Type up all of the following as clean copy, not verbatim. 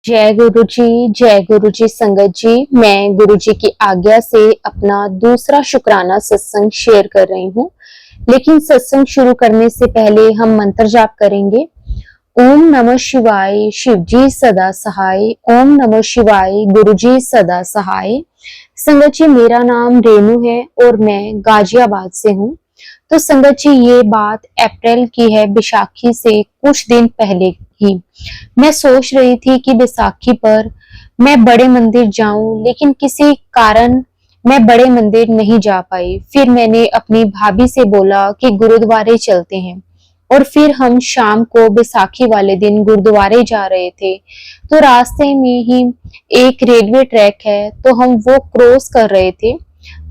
जय गुरु जी संगत जी। मैं गुरु जी की आज्ञा से अपना दूसरा शुक्राना सत्संग शेयर कर रही हूँ। लेकिन सत्संग शुरू करने से पहले हम मंत्र जाप करेंगे। ओम नमः शिवाय, शिव जी सदा सहाय। ओम नमः शिवाय, गुरु जी सदा सहाय। संगत जी, मेरा नाम रेणु है और मैं गाजियाबाद से हूँ। तो संगत जी, ये बात अप्रैल की है, बैसाखी से कुछ दिन पहले ही। मैं सोच रही थी कि बैसाखी पर मैं बड़े मंदिर जाऊं, लेकिन किसी कारण मैं बड़े मंदिर नहीं जा पाई। फिर मैंने अपनी भाभी से बोला कि गुरुद्वारे चलते हैं, और फिर हम शाम को बैसाखी वाले दिन गुरुद्वारे जा रहे थे। तो रास्ते में ही एक रेलवे ट्रैक है, तो हम वो क्रॉस कर रहे थे।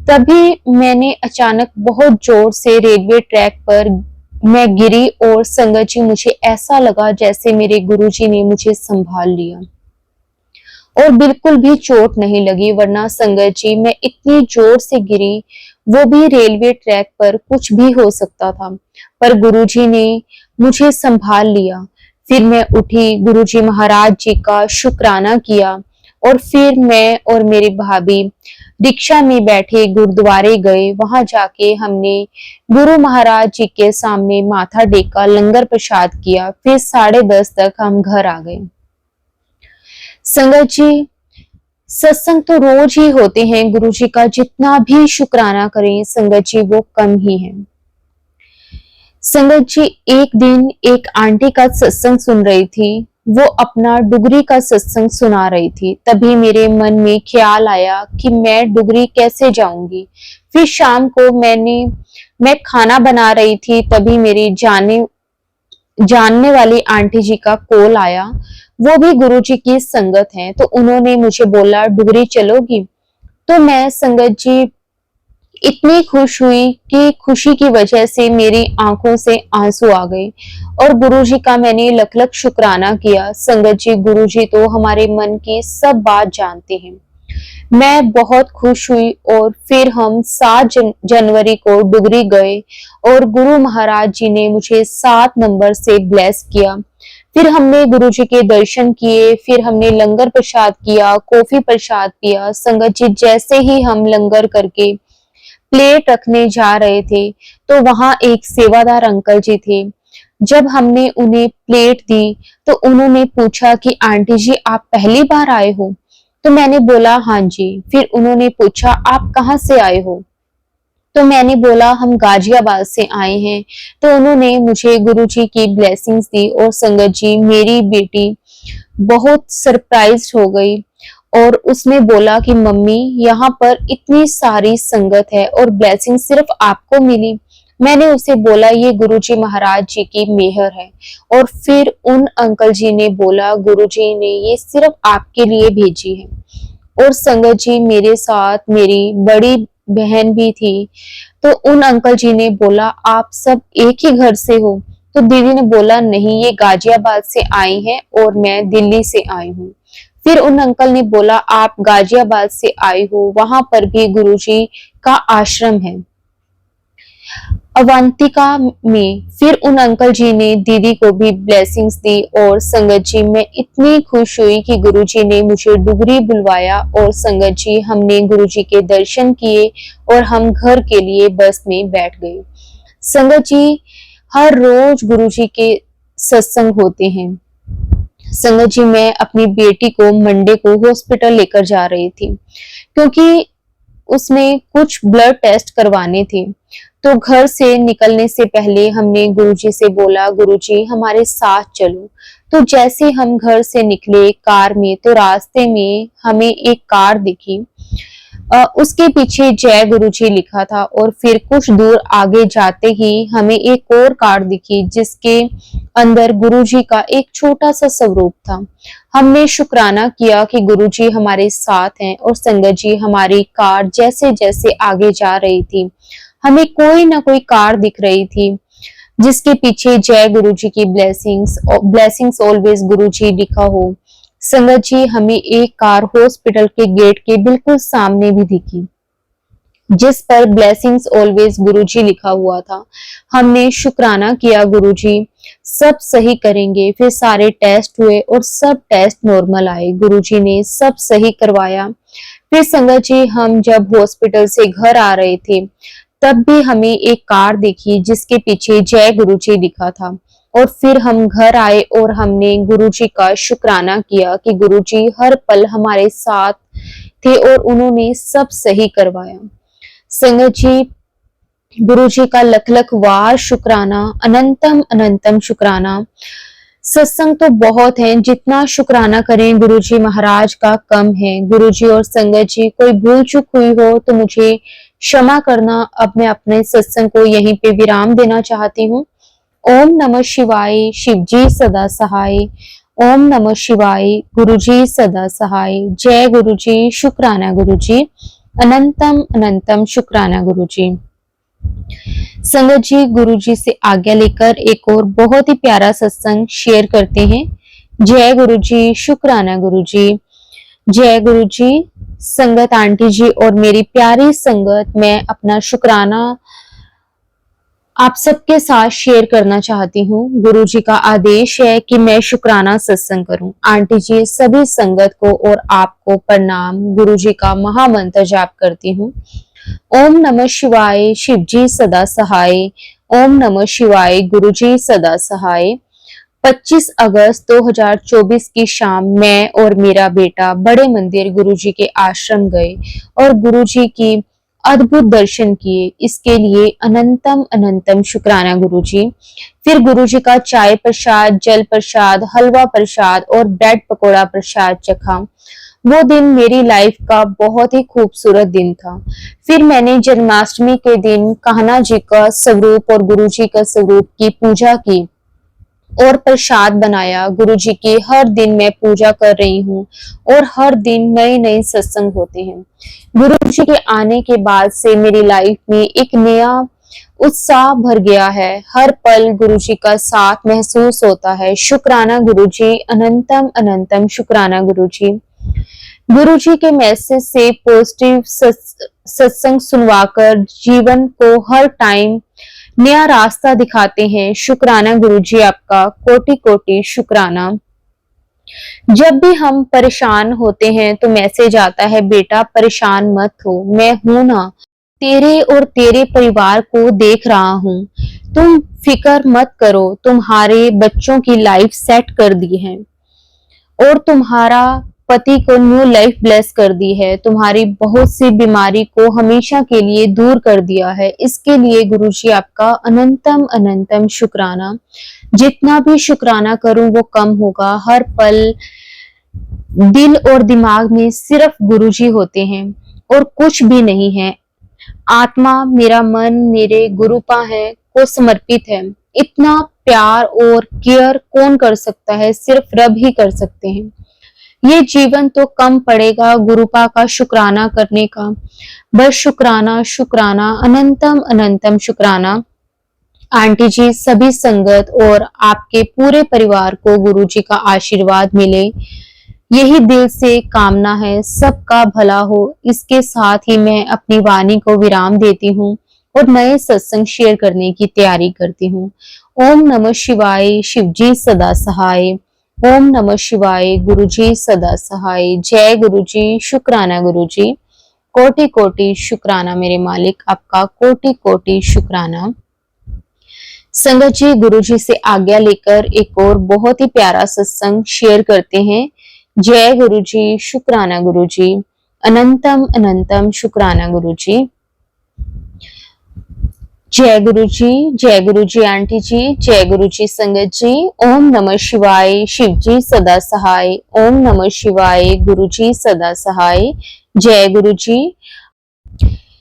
तभी मैंने अचानक बहुत जोर से रेलवे ट्रैक पर मैं गिरी, और संगत जी, मुझे ऐसा लगा जैसे मेरे गुरुजी ने मुझे संभाल लिया, और बिल्कुल भी चोट नहीं लगी। वरना संगत जी, मैं इतनी जोर से गिरी, वो भी रेलवे ट्रैक पर, कुछ भी हो सकता था, पर गुरुजी ने मुझे संभाल लिया। फिर मैं उठी, गुरुजी महाराज जी का शुक्राना किया, और फिर मैं और मेरी भाभी रिक्शा में बैठे गुरुद्वारे गए। वहां जाके हमने गुरु महाराज जी के सामने माथा टेका, लंगर प्रसाद किया। फिर 10:30 तक हम घर आ गए। संगत जी, सत्संग तो रोज ही होते हैं। गुरु जी का जितना भी शुक्राना करें संगत जी, वो कम ही है। संगत जी, एक दिन एक आंटी का सत्संग सुन रही थी। वो अपना डुगरी का सत्संग सुना रही थी। तभी मेरे मन में ख्याल आया कि मैं डुगरी कैसे जाऊंगी। फिर शाम को मैं खाना बना रही थी, तभी मेरी जानने वाली आंटी जी का कॉल आया। वो भी गुरु जी की संगत हैं, तो उन्होंने मुझे बोला, डुगरी चलोगी? तो मैं संगत जी इतनी खुश हुई कि खुशी की वजह से मेरी आंखों से आंसू आ गए, और गुरुजी का मैंने लख लख शुक्राना किया। संगत जी, गुरुजी तो हमारे मन की सब बात जानते हैं। मैं बहुत खुश हुई, और फिर हम 7 जनवरी को डुगरी गए, और गुरु महाराज जी ने मुझे 7 नंबर से ब्लेस किया। फिर हमने गुरु जी के दर्शन किए, फिर हमने लंगर प्रसाद किया, कॉफी प्रसाद पिया। संगत जी, जैसे ही हम लंगर करके प्लेट रखने जा रहे थे, तो वहां एक सेवादार अंकल जी थे। जब हमने उन्हें प्लेट दी, तो उन्होंने पूछा कि आंटी जी, आप पहली बार आए हो? तो मैंने बोला हाँ जी। फिर उन्होंने पूछा, आप कहाँ से आए हो? तो मैंने बोला, हम गाजियाबाद से आए हैं। तो उन्होंने मुझे गुरुजी की ब्लेसिंग्स दी, और संगत जी, मेरी बेटी बहुत सरप्राइज हो गई, और उसने बोला कि मम्मी, यहाँ पर इतनी सारी संगत है और ब्लेसिंग सिर्फ आपको मिली। मैंने उसे बोला, ये गुरुजी महाराज जी की मेहर है। और फिर उन अंकल जी ने बोला, गुरुजी ने ये सिर्फ आपके लिए भेजी है। और संगत जी, मेरे साथ मेरी बड़ी बहन भी थी। तो उन अंकल जी ने बोला, आप सब एक ही घर से हो? तो दीदी ने बोला, नहीं, ये गाजियाबाद से आई हैं और मैं दिल्ली से आई हूँ। फिर उन अंकल ने बोला, आप गाजियाबाद से आई हो, वहां पर भी गुरुजी का आश्रम है, अवंतिका में। फिर उन अंकल जी ने दीदी को भी ब्लेसिंग्स दी। और संगत जी, मैं इतनी खुश हुई कि गुरुजी ने मुझे डुगरी बुलवाया, और संगत जी, हमने गुरुजी के दर्शन किए, और हम घर के लिए बस में बैठ गए। संगत जी, हर रोज गुरुजी के सत्संग होते हैं। संगत जी, मैं अपनी बेटी को मंडे को हॉस्पिटल लेकर जा रही थी, क्योंकि उसमें कुछ ब्लड टेस्ट करवाने थे। तो घर से निकलने से पहले हमने गुरुजी से बोला, गुरुजी हमारे साथ चलो। तो जैसे हम घर से निकले कार में, तो रास्ते में हमें एक कार दिखी। उसके पीछे जय गुरुजी लिखा था, और फिर कुछ दूर आगे जाते ही हमें एक और कार दिखी, जिसके अंदर गुरुजी का एक छोटा सा स्वरूप था। हमने शुक्राना किया कि गुरुजी हमारे साथ हैं। और संगत जी, हमारी कार जैसे जैसे आगे जा रही थी, हमें कोई ना कोई कार दिख रही थी, जिसके पीछे जय गुरुजी की ब्लेसिंग्स ऑलवेज गुरुजी लिखा हो। संगत जी, हमें एक कार हॉस्पिटल के गेट के बिल्कुल सामने भी दिखी। जिस पर ब्लेसिंग्स ऑलवेज गुरुजी लिखा हुआ था। हमने शुक्राना किया गुरुजी, सब सही करेंगे। फिर सारे टेस्ट हुए और सब टेस्ट नॉर्मल आए। गुरुजी ने सब सही करवाया। फिर संगत जी, हम जब हॉस्पिटल से घर आ रहे थे तब भी हमें एक कार दिखी जिसके पीछे जय गुरुजी लिखा था। और फिर हम घर आए और हमने गुरुजी का शुक्राना किया कि गुरुजी हर पल हमारे साथ थे और उन्होंने सब सही करवाया। संगत जी, गुरु जी का लख लख वार शुक्राना, अनंतम अनंतम शुक्राना। सत्संग तो बहुत है, जितना शुक्राना करें गुरु जी महाराज का कम है। गुरु जी और संगत जी, कोई भूल चूक हुई हो तो मुझे क्षमा करना। अब मैं अपने सत्संग को यहीं पे विराम देना चाहती हूँ। ओम नमः शिवाय, शिव जी सदा सहाय। ओम नमः शिवाय, गुरु जी सदा सहाय। जय गुरु जी, शुक्राना गुरु जी, अनंतम अनंतम शुक्राना गुरु जी। संगत जी, गुरु जी से आज्ञा लेकर एक और बहुत ही प्यारा सत्संग शेयर करते हैं। जय गुरु जी, शुक्राना गुरु जी। जय गुरु जी। संगत आंटी जी और मेरी प्यारी संगत, मैं अपना शुक्राना आप सबके साथ शेयर करना चाहती हूँ। गुरु जी का आदेश है कि मैं शुक्राना सत्संग करूं। आंटी जी, सभी संगत को और आपको प्रणाम। गुरु जी का महामंत्र जाप करती हूँ। ओम नमः शिवाय, शिव जी सदा सहाय। ओम नमः शिवाय, गुरु जी सदा सहाय। 25 अगस्त 2024 की शाम मैं और मेरा बेटा बड़े मंदिर गुरु जी के आश्रम गए और गुरु जी की अद्भुत दर्शन किए। इसके लिए अनंतम अनंतम शुक्राना गुरु जी। फिर गुरु जी का चाय प्रसाद, जल प्रसाद, हलवा प्रसाद और ब्रेड पकोड़ा प्रसाद चखा। वो दिन मेरी लाइफ का बहुत ही खूबसूरत दिन था। फिर मैंने जन्माष्टमी के दिन कान्हा जी का स्वरूप और गुरु जी का स्वरूप की पूजा की और प्रसाद बनाया। गुरु जी की हर दिन मैं पूजा कर रही हूँ और हर दिन नए नए सत्संग होते हैं। गुरु जी के आने के बाद से मेरी लाइफ में एक नया उत्साह भर गया है। हर पल गुरु जी का साथ महसूस होता है। शुक्राना गुरु जी, अनंतम अनंतम शुक्राना गुरु जी। गुरु जी के मैसेज से पॉजिटिव सत्संग सुनवाकर जीवन को हर टाइम नया रास्ता दिखाते हैं। शुक्राना गुरु जी, आपका कोटि कोटि शुक्राना। जब भी हम परेशान होते हैं तो मैसेज आता है, बेटा परेशान मत हो, मैं हूं ना, तेरे और तेरे परिवार को देख रहा हूं। तुम फिक्र मत करो, तुम्हारे बच्चों की लाइफ सेट कर दी है और तुम्हारा पति को न्यू लाइफ ब्लेस कर दी है। तुम्हारी बहुत सी बीमारी को हमेशा के लिए दूर कर दिया है। इसके लिए गुरुजी आपका अनंतम अनंतम शुक्राना। जितना भी शुक्राना करूं वो कम होगा। हर पल दिल और दिमाग में सिर्फ गुरुजी होते हैं और कुछ भी नहीं है। आत्मा, मेरा मन मेरे गुरुपा है को समर्पित है। इतना प्यार और केयर कौन कर सकता है? सिर्फ रब ही कर सकते हैं। ये जीवन तो कम पड़ेगा गुरुपा का शुक्राना करने का। बस शुक्राना शुक्राना, अनंतम अनंतम शुक्राना। आंटी जी, सभी संगत और आपके पूरे परिवार को गुरु जी का आशीर्वाद मिले, यही दिल से कामना है। सबका भला हो। इसके साथ ही मैं अपनी वाणी को विराम देती हूँ और नए सत्संग शेयर करने की तैयारी करती हूँ। ओम नमः शिवाय, शिव जी सदा सहाय। ओम नमः शिवाय, गुरु जी सदा सहाय। जय गुरु जी, शुक्राना गुरु जी। कोटि कोटि शुक्राना मेरे मालिक, आपका कोटि कोटि शुक्राना। संगत जी, गुरु जी से आज्ञा लेकर एक और बहुत ही प्यारा सत्संग शेयर करते हैं। जय गुरु जी, शुक्राना गुरु जी, अनंतम अनंतम शुक्राना गुरु जी। जय गुरु जी, जय गुरु जी आंटी जी, जय गुरु जी संगत जी। ओम नमः शिवाय, शिव जी सदा सहाय। ओम नमः शिवाय, गुरु जी सदा सहाय। जय गुरु जी।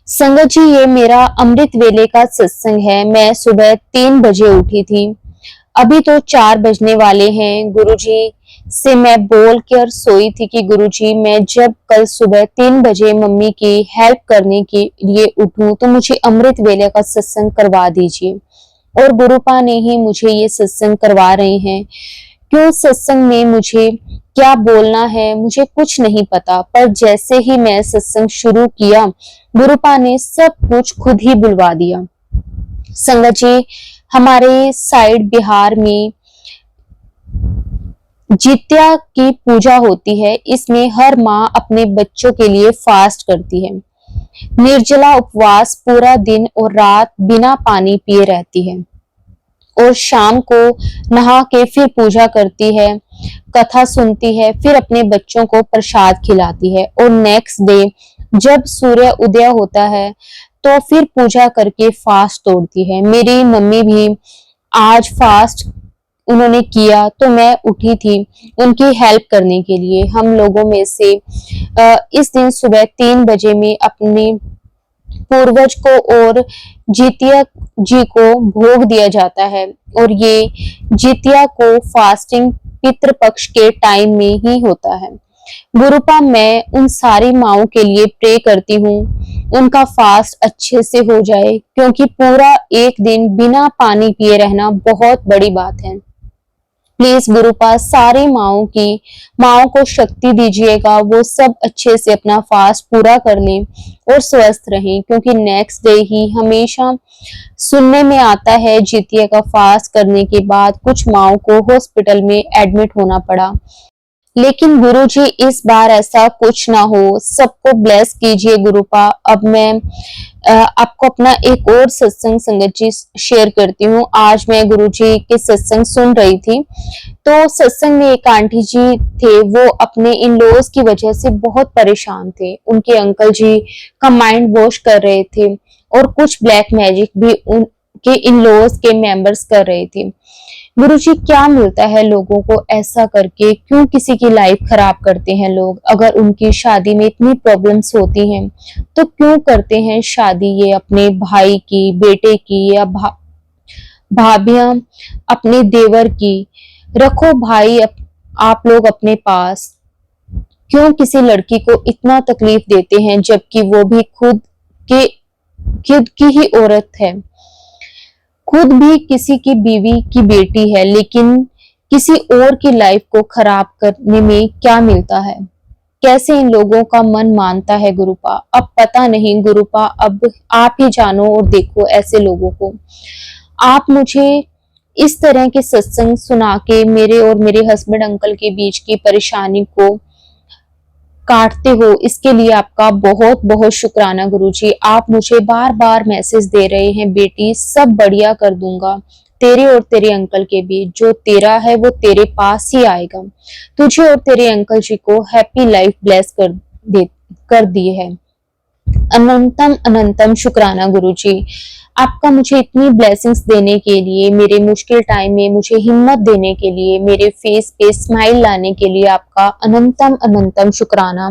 संगत जी, ये मेरा अमृत वेले का सत्संग है। मैं सुबह 3 बजे उठी थी। अभी तो 4 बजने वाले हैं। गुरु जी से मैं बोल कर सोई थी कि गुरु जी, मैं जब कल सुबह 3 बजे मम्मी की हेल्प करने के लिए उठूं तो मुझे अमृत वेले का सत्संग करवा दीजिए। और गुरुपा ने ही मुझे ये सत्संग करवा रहे हैं, क्यों सत्संग में मुझे क्या बोलना है मुझे कुछ नहीं पता, पर जैसे ही मैं सत्संग शुरू किया गुरुपा ने सब कुछ खुद ही बुलवा दिया। संगत जी, हमारे साइड बिहार में जित्या की पूजा होती है। इसमें हर माँ अपने बच्चों के लिए फास्ट करती है, निर्जला उपवास पूरा दिन और रात बिना पानी पिए रहती है और शाम को नहा के फिर पूजा करती है, कथा सुनती है, फिर अपने बच्चों को प्रसाद खिलाती है और नेक्स्ट डे जब सूर्य उदय होता है तो फिर पूजा करके फास्ट तोड़ती है। मेरी मम्मी भी आज फास्ट उन्होंने किया तो मैं उठी थी उनकी हेल्प करने के लिए। हम लोगों में से इस दिन सुबह 3 बजे में अपने पूर्वज को और जितिया जी को भोग दिया जाता है और ये जितिया को फास्टिंग पितृपक्ष के टाइम में ही होता है। गुरुपा मैं उन सारी माओं के लिए प्रे करती हूँ उनका फास्ट अच्छे से हो जाए, क्योंकि पूरा एक दिन बिना पानी पिए रहना बहुत बड़ी बात है। प्लीज गुरुपा सारी माओं को शक्ति दीजिएगा, वो सब अच्छे से अपना फास्ट पूरा कर लें और स्वस्थ रहें, क्योंकि नेक्स्ट डे ही हमेशा सुनने में आता है जितिया का फास्ट करने के बाद कुछ माओं को हॉस्पिटल में एडमिट होना पड़ा। लेकिन गुरुजी इस बार ऐसा कुछ ना हो, सबको ब्लेस कीजिए गुरुपा। अब मैं आपको अपना एक और सत्संग संगत जी शेयर करती हूँ। आज मैं गुरुजी के सत्संग सुन रही थी तो सत्संग में एक आंटी जी थे, वो अपने इन लॉज की वजह से बहुत परेशान थे। उनके अंकल जी का माइंड वॉश कर रहे थे और कुछ ब्लैक मैजिक भी उनके इन लॉज के मेंबर्स कर रहे थे। गुरुजी क्या मिलता है लोगों को ऐसा करके, क्यों किसी की लाइफ खराब करते हैं लोग? अगर उनकी शादी में इतनी प्रॉब्लम्स होती हैं तो क्यों करते हैं शादी ये अपने भाई की, बेटे की या भाभियां अपने देवर की? रखो भाई आप लोग अपने पास, क्यों किसी लड़की को इतना तकलीफ देते हैं जबकि वो भी खुद की ही औरत है, खुद भी किसी की बीवी की बेटी है, लेकिन किसी और की लाइफ को खराब करने में क्या मिलता है? कैसे इन लोगों का मन मानता है गुरुपा? अब पता नहीं गुरुपा, अब आप ही जानो और देखो ऐसे लोगों को। आप मुझे इस तरह के सत्संग सुना के मेरे और मेरे हस्बैंड अंकल के बीच की परेशानी को काटते हो, इसके लिए आपका बहुत बहुत शुक्राना गुरुजी। आप मुझे बार बार मैसेज दे रहे हैं, बेटी सब बढ़िया कर दूंगा, तेरे और तेरे अंकल के बीच जो तेरा है वो तेरे पास ही आएगा। तुझे और तेरे अंकल जी को हैप्पी लाइफ ब्लेस कर दी है। अनंतम अनंतम शुक्राना गुरुजी, आपका मुझे इतनी ब्लेसिंग्स देने के लिए, मेरे मुश्किल टाइम में मुझे हिम्मत देने के लिए, मेरे फेस पे स्माइल लाने के लिए आपका अनंतम अनंतम शुक्राना।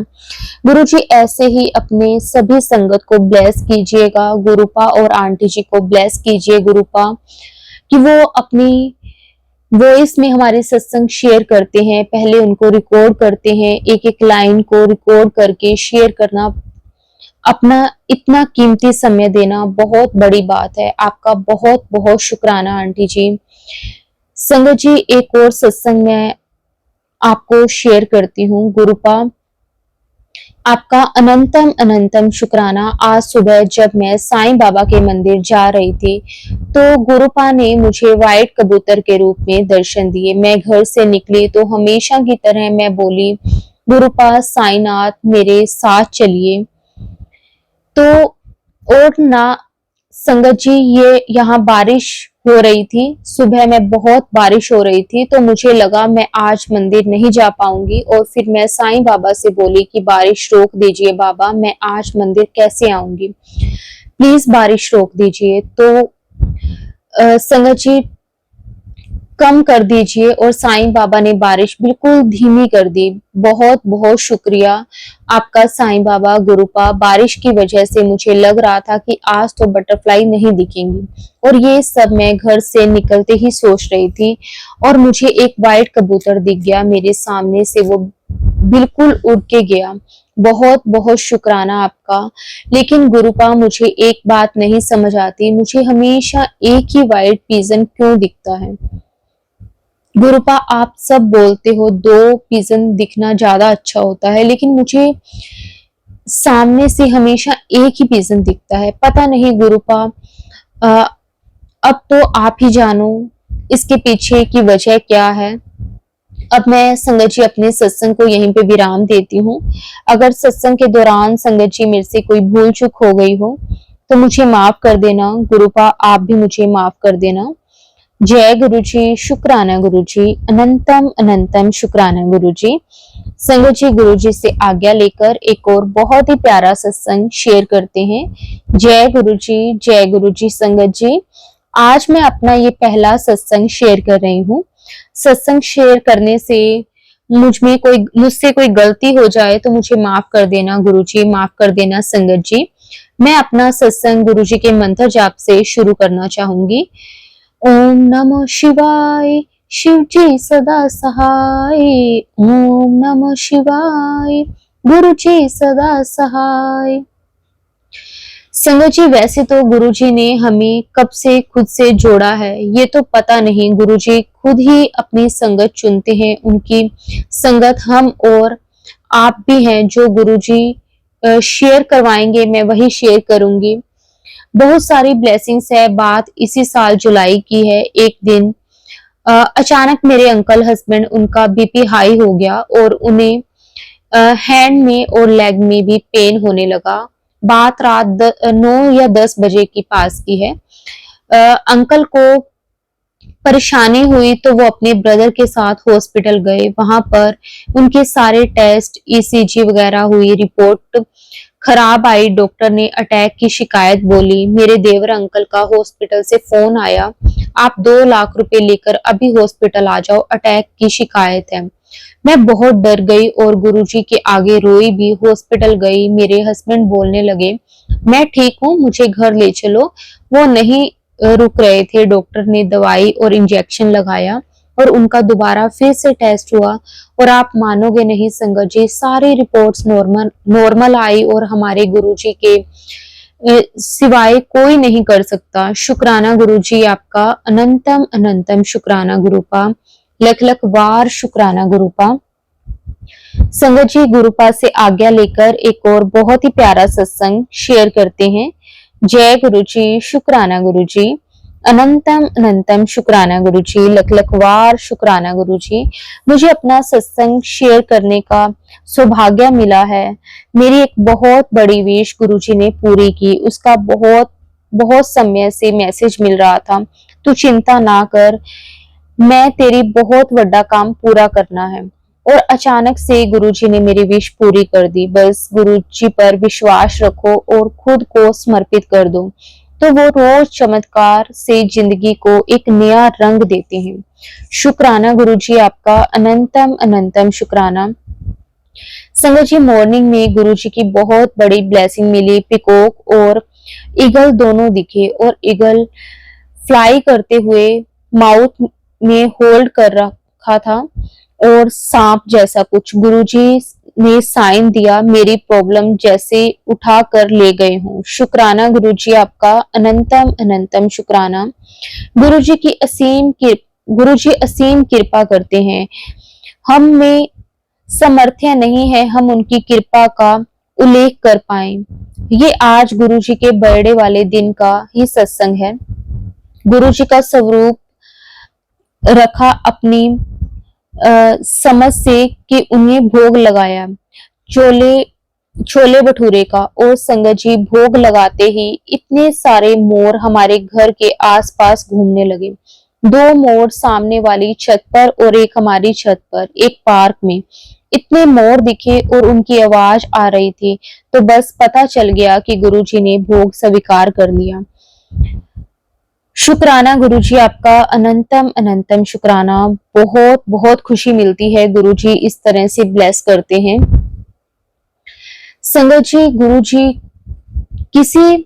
गुरुजी ऐसे ही अपने सभी संगत को ब्लेस कीजिएगा गुरुपा, और आंटी जी को ब्लेस कीजिए गुरुपा कि वो अपनी वॉइस में हमारे सत्संग शेयर करते हैं, पहले उनको रिकॉर्ड करते हैं, एक एक लाइन को रिकॉर्ड करके शेयर करना, अपना इतना कीमती समय देना बहुत बड़ी बात है। आपका बहुत बहुत शुक्राना आंटी जी। संगत जी एक और सत्संग मैं आपको शेयर करती हूँ गुरुपा, आपका अनंतम अनंतम शुक्राना। आज सुबह जब मैं साईं बाबा के मंदिर जा रही थी तो गुरुपा ने मुझे व्हाइट कबूतर के रूप में दर्शन दिए। मैं घर से निकली तो हमेशा की तरह मैं बोली, गुरुपा साईनाथ मेरे साथ चलिए। तो और ना संगत जी ये यहाँ बारिश हो रही थी, सुबह में बहुत बारिश हो रही थी, तो मुझे लगा मैं आज मंदिर नहीं जा पाऊंगी और फिर मैं साईं बाबा से बोली कि बारिश रोक दीजिए बाबा, मैं आज मंदिर कैसे आऊंगी, प्लीज बारिश रोक दीजिए। तो संगत जी कम कर दीजिए और साईं बाबा ने बारिश बिल्कुल धीमी कर दी। बहुत बहुत शुक्रिया आपका साईं बाबा। गुरुपा बारिश की वजह से मुझे लग रहा था कि आज तो बटरफ्लाई नहीं दिखेंगी, और ये सब मैं घर से निकलते ही सोच रही थी और मुझे एक व्हाइट कबूतर दिख गया मेरे सामने से, वो बिल्कुल उड़ के गया। बहुत बहुत शुक्राना आपका। लेकिन गुरुपा मुझे एक बात नहीं समझ आती, मुझे हमेशा एक ही व्हाइट पिजन क्यों दिखता है? गुरुपा आप सब बोलते हो 2 पिजन दिखना ज्यादा अच्छा होता है, लेकिन मुझे सामने से हमेशा एक ही पिजन दिखता है। पता नहीं गुरुपा, अ, अब तो आप ही जानो इसके पीछे की वजह क्या है। अब मैं संगत जी अपने सत्संग को यहीं पे विराम देती हूँ। अगर सत्संग के दौरान संगत जी मेरे से कोई भूल चूक हो गई हो तो मुझे माफ कर देना। गुरुपा आप भी मुझे माफ कर देना। जय गुरु जी, शुक्राना गुरु जी, अनंतम अनंतम शुक्राना गुरु जी। संगत जी गुरु जी से आज्ञा लेकर एक और बहुत ही प्यारा सत्संग शेयर करते हैं। जय गुरु जी, जय गुरु जी। संगत जी आज मैं अपना ये पहला सत्संग शेयर कर रही हूँ। सत्संग शेयर करने से मुझसे कोई गलती हो जाए तो मुझे माफ कर देना गुरु जी, माफ कर देना संगत जी। मैं अपना सत्संग गुरु जी के मंत्र जाप से शुरू करना चाहूंगी। ओम नमः शिवाय, शिव जी सदा सहाय। ओम नमः शिवाय, गुरु जी सदा सहाय। संगत जी वैसे तो गुरुजी ने हमें कब से खुद से जोड़ा है ये तो पता नहीं। गुरुजी खुद ही अपनी संगत चुनते हैं। उनकी संगत हम और आप भी हैं। जो गुरुजी शेयर करवाएंगे मैं वही शेयर करूंगी। बहुत सारी ब्लेसिंग्स है। बात इसी साल जुलाई की है। एक दिन अचानक मेरे अंकल हस्बैंड उनका बीपी हाई हो गया और उन्हें हैंड में और लेग में भी पेन होने लगा। बात रात 9 या 10 बजे की पास की है। अंकल को परेशानी हुई तो वो अपने ब्रदर के साथ हॉस्पिटल गए। वहां पर उनके सारे टेस्ट, ईसीजी वगैरह हुई, रिपोर्ट खराब आई। डॉक्टर ने अटैक की शिकायत बोली। मेरे देवर अंकल का हॉस्पिटल से फोन आया, आप 2 लाख रुपए लेकर अभी हॉस्पिटल आ जाओ, अटैक की शिकायत है। मैं बहुत डर गई और गुरुजी के आगे रोई भी। हॉस्पिटल गई। मेरे हस्बैंड बोलने लगे मैं ठीक हूँ, मुझे घर ले चलो। वो नहीं रुक रहे थे। डॉक्टर ने दवाई और इंजेक्शन लगाया और उनका दोबारा फिर से टेस्ट हुआ और आप मानोगे नहीं संगत जी, सारी रिपोर्ट्स नॉर्मल आई और हमारे गुरुजी के सिवाय कोई नहीं कर सकता। शुक्राना गुरुजी आपका, अनंतम अनंतम शुक्राना गुरुपा, लख लख वार शुक्राना गुरुपा। संगत जी गुरुपा से आज्ञा लेकर एक और बहुत ही प्यारा सत्संग शेयर करते हैं। जय गुरु जी, शुक्राना गुरु जी, अनंतम अनंतम शुक्राना गुरु जी, लख लख वार शुक्राना गुरु जी। मुझे अपना सत्संग शेयर करने का सौभाग्य मिला है। मेरी एक बहुत बड़ी विश गुरु जी ने पूरी की। उसका बहुत बहुत समय से मैसेज मिल रहा था, तू चिंता ना कर, मैं तेरी बहुत बड़ा काम पूरा करना है। और अचानक से गुरुजी ने मेरी विश पूरी कर दी। बस गुरुजी पर विश्वास रखो और खुद को समर्पित कर दो तो वो रोज चमत्कार से जिंदगी को एक नया रंग देते हैं। शुक्राना गुरुजी आपका, अनंतम अनंतम शुक्राना। संगत जी मॉर्निंग में गुरुजी की बहुत बड़ी ब्लेसिंग मिली। पिकॉक और ईगल दोनों दिखे और ईगल फ्लाई करते हुए माउथ में होल्ड कर रखा था और सांप जैसा कुछ। गुरुजी ने साइन दिया, मेरी प्रॉब्लम जैसे उठा कर ले गए हूँ। शुक्राना गुरुजी आपका, अनंतम अनंतम शुक्राना। गुरुजी असीम कृपा करते हैं। हम में सामर्थ्य नहीं है हम उनकी कृपा का उल्लेख कर पाए। ये आज गुरुजी के बर्थडे वाले दिन का ही सत्संग है। गुरुजी का स्वरूप रखा अपनी समझ से कि उन्हें भोग लगाया छोले भटूरे का। और संगत जी भोग लगाते ही इतने सारे मोर हमारे घर के आसपास घूमने लगे। 2 मोर सामने वाली छत पर और एक हमारी छत पर, एक पार्क में। इतने मोर दिखे और उनकी आवाज आ रही थी तो बस पता चल गया कि गुरुजी ने भोग स्वीकार कर लिया। शुक्राना गुरुजी आपका, अनंतम अनंतम शुक्राना। बहुत बहुत खुशी मिलती है गुरुजी इस तरह से ब्लेस करते हैं। संगत जी गुरुजी किसी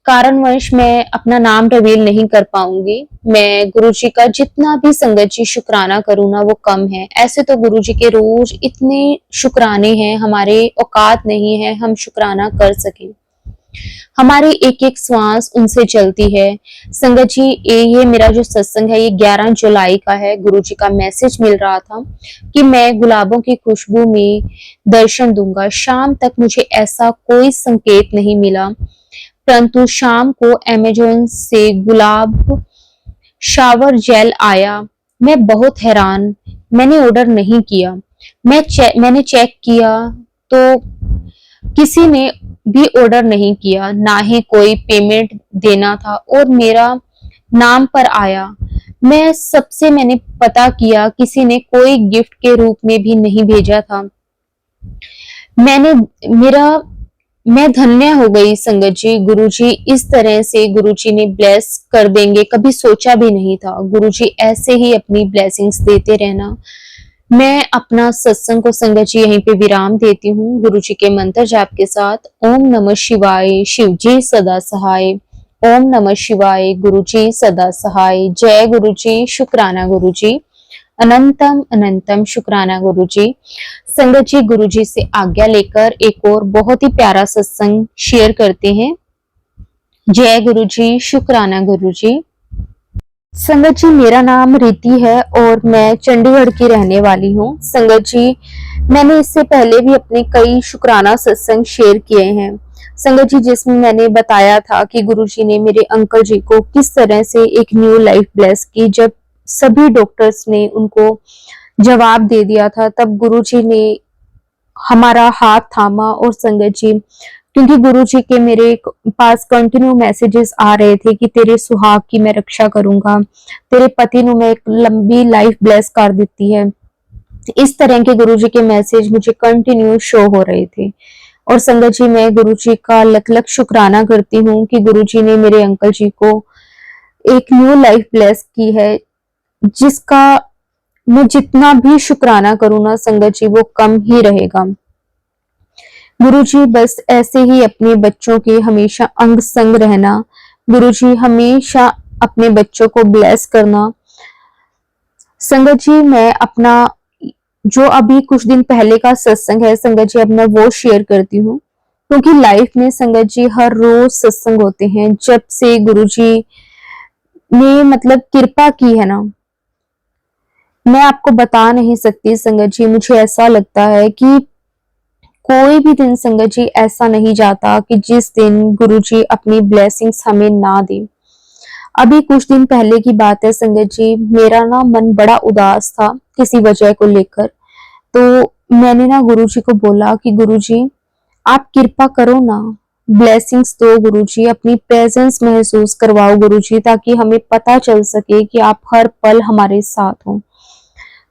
कारणवश मैं अपना नाम रिवील नहीं कर पाऊंगी। मैं गुरुजी का जितना भी संगत जी शुक्राना करूँ ना वो कम है। ऐसे तो गुरुजी के रोज इतने शुक्राने हैं, हमारे औकात नहीं है हम शुक्राना कर सकें। हमारी एक एक श्वास उनसे चलती है। संगत जी, ये मेरा जो सत्संग है ये 11 जुलाई का है। गुरुजी का मैसेज मिल रहा था कि मैं गुलाबों की खुशबू में दर्शन दूंगा। शाम तक मुझे ऐसा कोई संकेत नहीं मिला, परंतु शाम को अमेज़न से गुलाब शावर जेल आया। मैं बहुत हैरान, मैंने ऑर्डर नहीं किया। मैंने चेक किया तो किसी ने भी ऑर्डर नहीं किया, ना ही कोई पेमेंट देना था और मेरा नाम पर आया। मैंने पता किया, किसी ने कोई गिफ्ट के रूप में भी नहीं भेजा था। मैंने मेरा मैं धन्य हो गई संगत जी। गुरुजी इस तरह से गुरुजी ने ब्लेस कर देंगे, कभी सोचा भी नहीं था। गुरुजी ऐसे ही अपनी ब्लेसिंग्स देते रहना। मैं अपना सत्संग को संगत जी यहीं पे विराम देती हूँ गुरुजी के मंत्र जाप के साथ। ओम नमः शिवाय, शिव जी सदा सहाय। ओम नमः शिवाय, गुरुजी सदा सहाय। जय गुरुजी, शुक्राना गुरुजी, अनंतम अनंतम शुक्राना गुरुजी। संगत जी, गुरुजी से आज्ञा लेकर एक और बहुत ही प्यारा सत्संग शेयर करते हैं। जय गुरुजी, शुक्राना गुरुजी। संगत जी, मेरा नाम रिति है और मैं चंडीगढ़ की रहने वाली हूँ। संगत जी, मैंने इससे पहले भी अपने कई शुक्राना सत्संग शेयर किए हैं संगत जी, जिसमें मैंने बताया था कि गुरुजी ने मेरे अंकल जी को किस तरह से एक न्यू लाइफ ब्लेस की। जब सभी डॉक्टर्स ने उनको जवाब दे दिया था, तब गुरुजी ने हमारा हाथ थामा। और संगत जी, क्योंकि गुरुजी के मेरे पास कंटिन्यू मैसेजेस आ रहे थे कि तेरे सुहाग की मैं रक्षा करूंगा, तेरे पति नु मैं एक लंबी लाइफ ब्लेस कर देती है। इस तरह के गुरुजी के मैसेज मुझे कंटिन्यू शो हो रहे थे। और संगत जी, मैं गुरुजी का लख लख शुक्राना करती हूँ कि गुरुजी ने मेरे अंकल जी को एक न्यू लाइफ ब्लेस की है, जिसका मैं जितना भी शुक्राना करूँ ना संगत जी, वो कम ही रहेगा। गुरुजी बस ऐसे ही अपने बच्चों के हमेशा अंग संग रहना। गुरुजी हमेशा अपने बच्चों को ब्लेस करना। संगत जी, मैं अपना जो अभी कुछ दिन पहले का सत्संग है संगत जी, अब मैं वो शेयर करती हूँ, क्योंकि लाइफ में संगत जी हर रोज सत्संग होते हैं। जब से गुरुजी ने मतलब कृपा की है ना, मैं आपको बता नहीं सकती संगत जी। मुझे ऐसा लगता है कि कोई भी दिन संगत जी ऐसा नहीं जाता कि जिस दिन गुरुजी अपनी ब्लेसिंग्स हमें ना दे। अभी कुछ दिन पहले की बात है संगत जी, मेरा ना मन बड़ा उदास था किसी वजह को लेकर। तो मैंने ना गुरुजी को बोला कि गुरुजी आप कृपा करो ना, ब्लेसिंग्स दो गुरुजी, अपनी प्रेजेंस महसूस करवाओ गुरुजी, ताकि हमें पता चल सके कि आप हर पल हमारे साथ हो।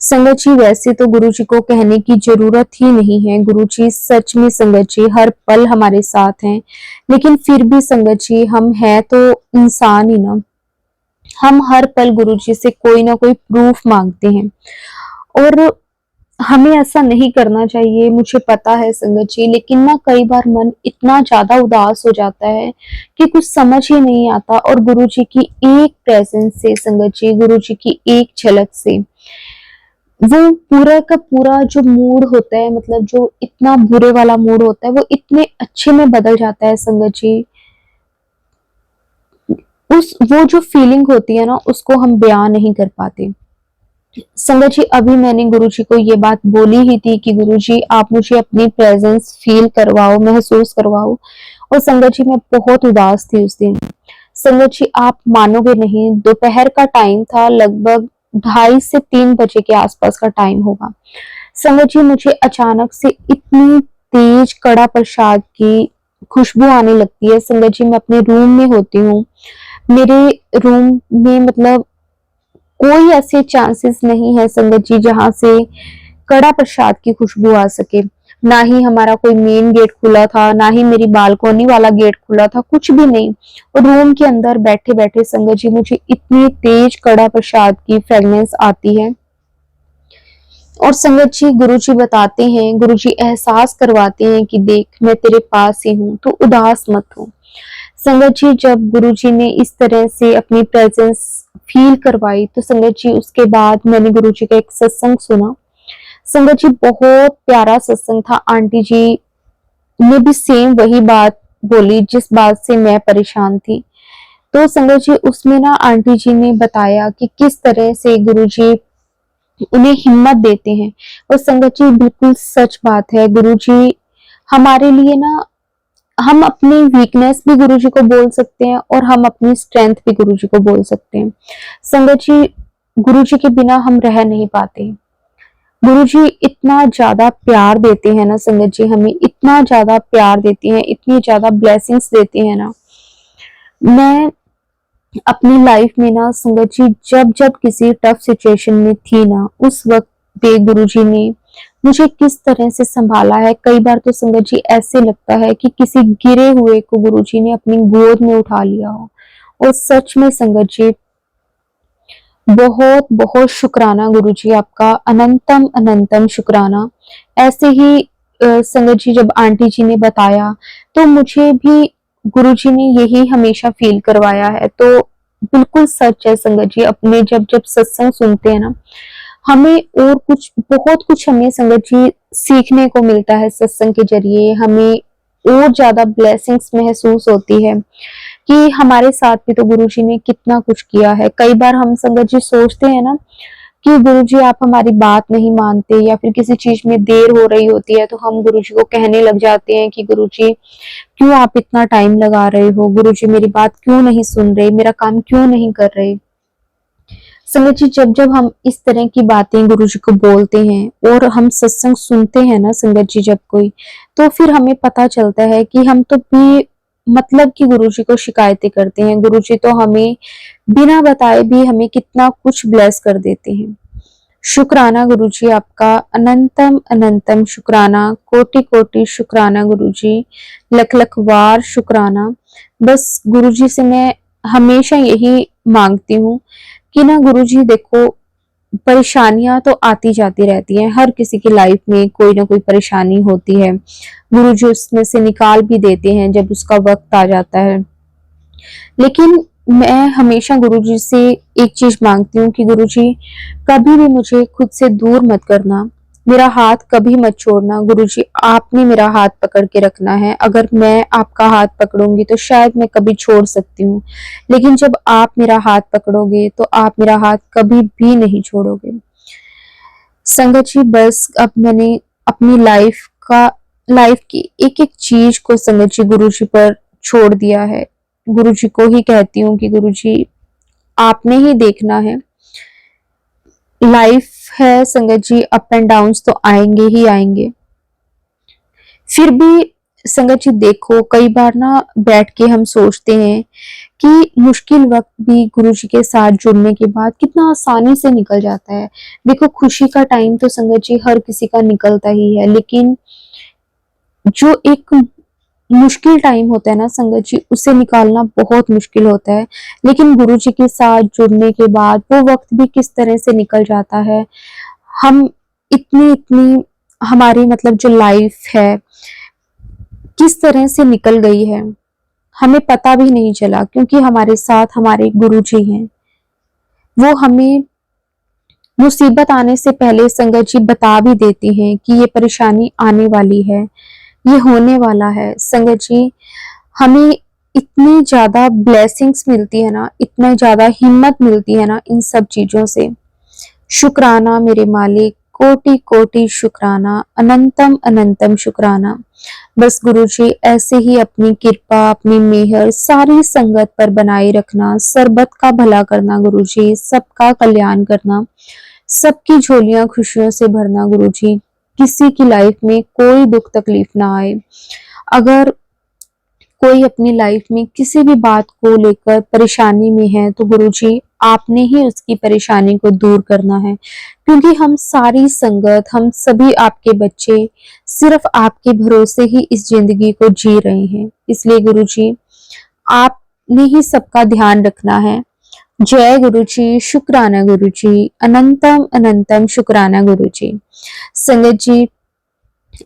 संगत जी, वैसे तो गुरुजी को कहने की जरूरत ही नहीं है, गुरुजी सच में संगत जी हर पल हमारे साथ हैं। लेकिन फिर भी संगत जी, हम हैं तो इंसान ही ना, हम हर पल गुरुजी से कोई ना कोई प्रूफ मांगते हैं और हमें ऐसा नहीं करना चाहिए, मुझे पता है संगत जी। लेकिन ना कई बार मन इतना ज्यादा उदास हो जाता है कि कुछ समझ ही नहीं आता। और गुरुजी की एक प्रेजेंस से संगत जी, गुरुजी की एक झलक से वो पूरा का पूरा जो मूड होता है, मतलब जो इतना बुरे वाला मूड होता है, वो इतने अच्छे में बदल जाता है संगत जी। उस वो जो फीलिंग होती है ना, उसको हम बयान नहीं कर पाते संगत जी। अभी मैंने गुरुजी को ये बात बोली ही थी कि गुरुजी आप मुझे अपनी प्रेजेंस फील करवाओ, महसूस करवाओ। और संगत जी, मैं बहुत उदास थी उस दिन। संगत जी, आप मानोगे नहीं, दोपहर का टाइम था, लगभग 2:30 से 3 बजे के आसपास का टाइम होगा। संगत जी, मुझे अचानक से इतनी तेज कड़ा प्रसाद की खुशबू आने लगती है संगत जी। मैं अपने रूम में होती हूँ, मेरे रूम में मतलब कोई ऐसे चांसेस नहीं है संगत जी जहां से कड़ा प्रसाद की खुशबू आ सके। ना ही हमारा कोई मेन गेट खुला था, ना ही मेरी बालकोनी वाला गेट खुला था, कुछ भी नहीं। और रूम के अंदर बैठे बैठे संगत जी, मुझे इतनी तेज कड़ा प्रसाद की फ्रेग्रेंस आती है। और संगत जी, गुरुजी बताते हैं, गुरुजी एहसास करवाते हैं कि देख मैं तेरे पास ही हूँ, तो उदास मत हो। संगत जी, जब गुरुजी ने इस तरह से अपनी प्रेजेंस फील करवाई, तो संगत जी उसके बाद मैंने गुरुजी का एक सत्संग सुना। संगत जी बहुत प्यारा सत्संग था। आंटी जी ने भी सेम वही बात बोली जिस बात से मैं परेशान थी। तो संगत जी उसमें ना आंटी जी ने बताया कि किस तरह से गुरुजी उन्हें हिम्मत देते हैं। और संगत जी बिल्कुल सच बात है, गुरुजी हमारे लिए ना, हम अपनी वीकनेस भी गुरुजी को बोल सकते हैं और हम अपनी स्ट्रेंथ भी गुरुजी को बोल सकते हैं। संगत जी गुरुजी के बिना हम रह नहीं पाते। गुरुजी इतना ज्यादा प्यार देते हैं ना संगत जी, हमें इतना ज्यादा प्यार देते हैं, इतनी ज्यादा ब्लेसिंग्स देते हैं ना। मैं अपनी लाइफ में ना संगत जी जब जब किसी टफ सिचुएशन में थी ना, उस वक्त पे गुरुजी ने मुझे किस तरह से संभाला है। कई बार तो संगत जी ऐसे लगता है कि किसी गिरे हुए को गुरुजी ने अपनी गोद में उठा लिया हो। और सच में संगत जी बहुत बहुत शुक्राना गुरुजी आपका, अनंतम अनंतम शुक्राना। ऐसे ही संगत जी जब आंटी जी ने बताया तो मुझे भी गुरुजी ने यही हमेशा फील करवाया है। तो बिल्कुल सच है संगत जी, अपने जब जब सत्संग सुनते हैं ना, हमें और कुछ बहुत कुछ हमें संगत जी सीखने को मिलता है। सत्संग के जरिए हमें और ज्यादा ब्लेसिंग्स महसूस होती है कि हमारे साथ भी तो गुरुजी ने कितना कुछ किया है। कई बार हम संगत जी सोचते हैं ना कि गुरुजी आप हमारी बात नहीं मानते, या फिर किसी चीज में देर हो रही होती है तो हम गुरुजी को कहने लग जाते हैं कि गुरुजी क्यों आप इतना टाइम लगा रहे हो, गुरुजी मेरी बात क्यों नहीं सुन रहे, मेरा काम क्यों नहीं कर रहे। संगत जी जब जब हम इस तरह की बातें गुरुजी को बोलते हैं और हम सत्संग सुनते हैं ना संगत जी जब कोई, तो फिर हमें पता चलता है कि हम तो भी मतलब कि गुरुजी को शिकायतें करते हैं। गुरुजी तो हमें बिना बताए भी हमें कितना कुछ ब्लेस कर देते हैं। शुक्राना गुरुजी आपका, अनंतम अनंतम शुक्राना, कोटि कोटि शुक्राना गुरुजी, लख लख बार शुक्राना। बस गुरुजी से मैं हमेशा यही मांगती हूँ कि ना गुरुजी देखो, परेशानियां तो आती जाती रहती हैं, हर किसी की लाइफ में कोई ना कोई परेशानी होती है। गुरुजी उसमें से निकाल भी देते हैं जब उसका वक्त आ जाता है। लेकिन मैं हमेशा गुरुजी से एक चीज मांगती हूँ कि गुरुजी कभी भी मुझे खुद से दूर मत करना, मेरा हाथ कभी मत छोड़ना। गुरुजी आपने मेरा हाथ पकड़ के रखना है। अगर मैं आपका हाथ पकड़ूंगी तो शायद मैं कभी छोड़ सकती हूँ, लेकिन जब आप मेरा हाथ पकड़ोगे तो आप मेरा हाथ कभी भी नहीं छोड़ोगे। संगत जी बस अब मैंने अपनी लाइफ की एक एक चीज को संगत जी गुरुजी पर छोड़ दिया है। गुरुजी को ही कहती हूँ कि गुरुजी आपने ही देखना है। लाइफ है संगत जी, अप एंड डाउन्स तो आएंगे ही आएंगे। फिर भी संगत जी देखो, कई बार ना बैठ के हम सोचते हैं कि मुश्किल वक्त भी गुरुजी के साथ जुड़ने के बाद कितना आसानी से निकल जाता है। देखो खुशी का टाइम तो संगत जी हर किसी का निकलता ही है, लेकिन जो एक मुश्किल टाइम होता है ना संगत जी, उसे निकालना बहुत मुश्किल होता है। लेकिन गुरुजी के साथ जुड़ने के बाद वो वक्त भी किस तरह से निकल जाता है। हम इतनी इतनी हमारी मतलब जो लाइफ है किस तरह से निकल गई है, हमें पता भी नहीं चला, क्योंकि हमारे साथ हमारे गुरुजी हैं। वो हमें मुसीबत आने से पहले संगत जी बता भी देती हैं कि ये परेशानी आने वाली है, ये होने वाला है। संगत जी हमें इतनी ज्यादा ब्लेसिंग्स मिलती है ना, इतना ज्यादा हिम्मत मिलती है ना इन सब चीजों से। शुक्राना मेरे मालिक, कोटि कोटि शुक्राना, अनंतम अनंतम शुक्राना। बस गुरुजी ऐसे ही अपनी कृपा, अपनी मेहर सारी संगत पर बनाए रखना, सरबत का भला करना गुरुजी, सबका कल्याण करना, सबकी झोलियां खुशियों से भरना गुरुजी। किसी की लाइफ में कोई दुख तकलीफ ना आए। अगर कोई अपनी लाइफ में किसी भी बात को लेकर परेशानी में है तो गुरुजी आपने ही उसकी परेशानी को दूर करना है, क्योंकि हम सारी संगत, हम सभी आपके बच्चे सिर्फ आपके भरोसे ही इस जिंदगी को जी रहे हैं। इसलिए गुरुजी आपने ही सबका ध्यान रखना है। जय गुरुजी, शुक्राना गुरुजी, अनंतम अनंतम शुक्राना गुरुजी। संगत जी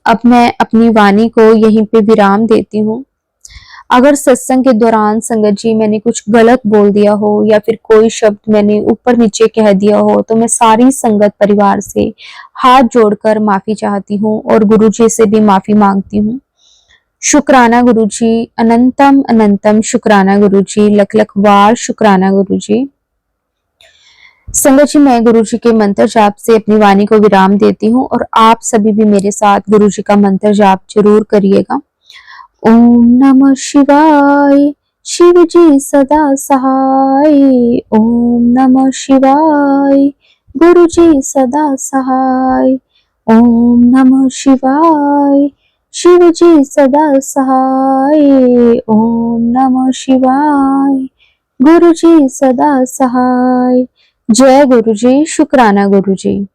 अब मैं अपनी वाणी को यहीं पे विराम देती हूँ। अगर सत्संग के दौरान संगत जी मैंने कुछ गलत बोल दिया हो या फिर कोई शब्द मैंने ऊपर नीचे कह दिया हो, तो मैं सारी संगत परिवार से हाथ जोड़कर माफी चाहती हूँ और गुरुजी से भी माफी मांगती हूँ। शुक्राना गुरु जी, अनंतम अनंतम शुक्राना गुरु जी, लख लख बार शुक्राना गुरु जी। संगत जी, मैं गुरु जी के मंत्र जाप से अपनी वाणी को विराम देती हूँ और आप सभी भी मेरे साथ गुरु जी का मंत्र जाप जरूर करिएगा। ओम नमः शिवाय, शिव जी सदा सहाय। ओम नमः शिवाय, गुरु जी सदा सहाय। ओम नमः शिवाय, शिव जी सदा सहाय। ओम नमः शिवाय, गुरु जी सदा सहाय। जय गुरु जी, शुक्राना गुरु जी।